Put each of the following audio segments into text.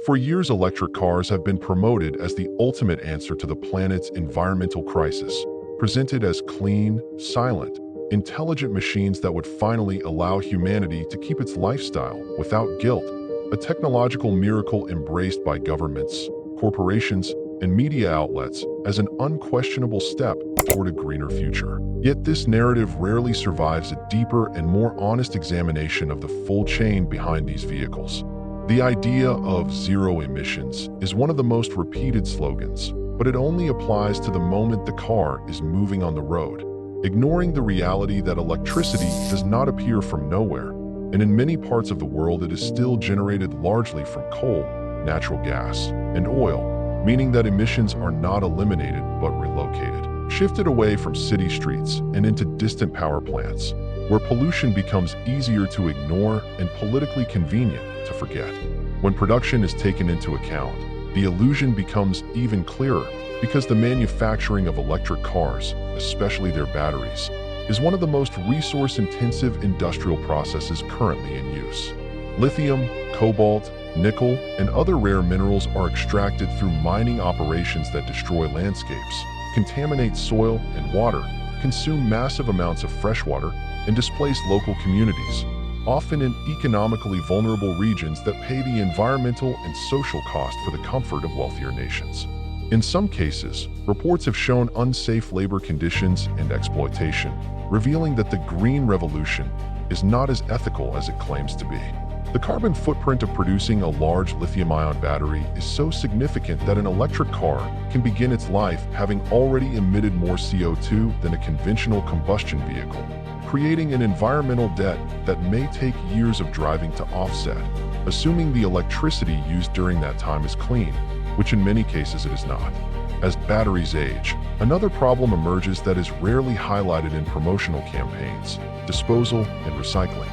For years, electric cars have been promoted as the ultimate answer to the planet's environmental crisis, presented as clean, silent, intelligent machines that would finally allow humanity to keep its lifestyle without guilt, a technological miracle embraced by governments, corporations, and media outlets as an unquestionable step toward a greener future. Yet this narrative rarely survives a deeper and more honest examination of the full chain behind these vehicles. The idea of zero emissions is one of the most repeated slogans, but it only applies to the moment the car is moving on the road, ignoring the reality that electricity does not appear from nowhere, and in many parts of the world it is still generated largely from coal, natural gas, and oil, meaning that emissions are not eliminated but relocated, shifted away from city streets and into distant power plants, where pollution becomes easier to ignore and politically convenient to forget. When production is taken into account, the illusion becomes even clearer because the manufacturing of electric cars, especially their batteries, is one of the most resource-intensive industrial processes currently in use. Lithium, cobalt, nickel, and other rare minerals are extracted through mining operations that destroy landscapes, contaminate soil and water, consume massive amounts of fresh water, and displace local communities, often in economically vulnerable regions that pay the environmental and social cost for the comfort of wealthier nations. In some cases, reports have shown unsafe labor conditions and exploitation, revealing that the green revolution is not as ethical as it claims to be. The carbon footprint of producing a large lithium-ion battery is so significant that an electric car can begin its life having already emitted more CO2 than a conventional combustion vehicle, creating an environmental debt that may take years of driving to offset, assuming the electricity used during that time is clean, which in many cases it is not. As batteries age, another problem emerges that is rarely highlighted in promotional campaigns: disposal and recycling.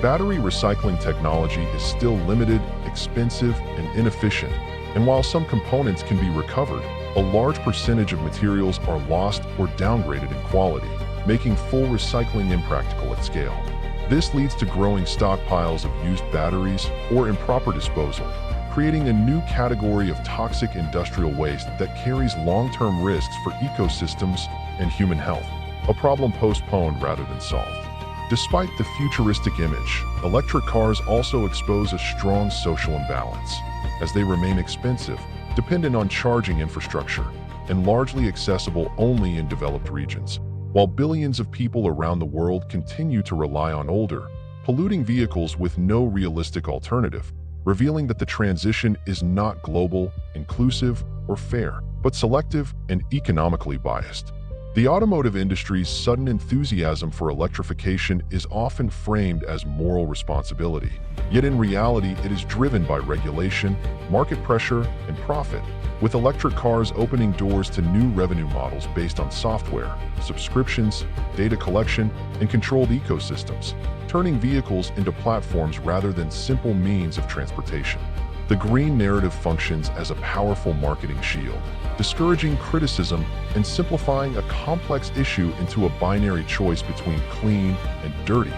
Battery recycling technology is still limited, expensive, and inefficient, and while some components can be recovered, a large percentage of materials are lost or downgraded in quality, making full recycling impractical at scale. This leads to growing stockpiles of used batteries or improper disposal, creating a new category of toxic industrial waste that carries long-term risks for ecosystems and human health, a problem postponed rather than solved. Despite the futuristic image, electric cars also expose a strong social imbalance, as they remain expensive, dependent on charging infrastructure, and largely accessible only in developed regions. While billions of people around the world continue to rely on older, polluting vehicles with no realistic alternative, revealing that the transition is not global, inclusive, or fair, but selective and economically biased. The automotive industry's sudden enthusiasm for electrification is often framed as moral responsibility, yet in reality it is driven by regulation, market pressure, and profit, with electric cars opening doors to new revenue models based on software, subscriptions, data collection, and controlled ecosystems, turning vehicles into platforms rather than simple means of transportation. The green narrative functions as a powerful marketing shield, discouraging criticism and simplifying a complex issue into a binary choice between clean and dirty,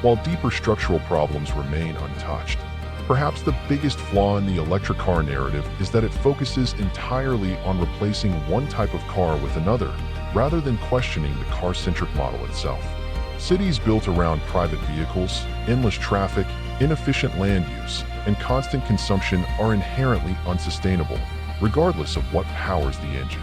while deeper structural problems remain untouched. Perhaps the biggest flaw in the electric car narrative is that it focuses entirely on replacing one type of car with another, rather than questioning the car-centric model itself. Cities built around private vehicles, endless traffic, inefficient land use, and constant consumption are inherently unsustainable, regardless of what powers the engine.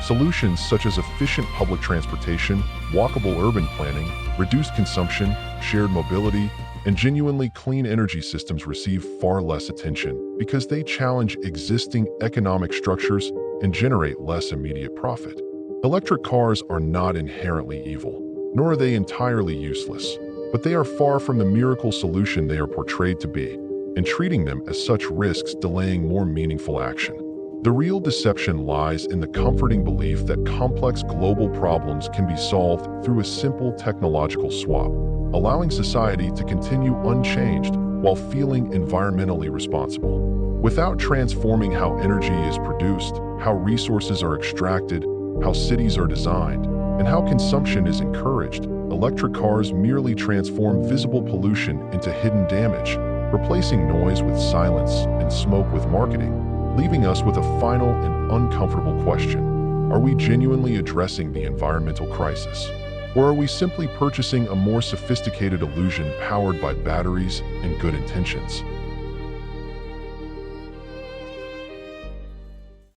Solutions such as efficient public transportation, walkable urban planning, reduced consumption, shared mobility, and genuinely clean energy systems receive far less attention because they challenge existing economic structures and generate less immediate profit. Electric cars are not inherently evil, nor are they entirely useless, but they are far from the miracle solution they are portrayed to be, and treating them as such risks delaying more meaningful action. The real deception lies in the comforting belief that complex global problems can be solved through a simple technological swap, allowing society to continue unchanged while feeling environmentally responsible. Without transforming how energy is produced, how resources are extracted, how cities are designed, and how consumption is encouraged, electric cars merely transform visible pollution into hidden damage, replacing noise with silence and smoke with marketing, leaving us with a final and uncomfortable question. Are we genuinely addressing the environmental crisis? Or are we simply purchasing a more sophisticated illusion powered by batteries and good intentions?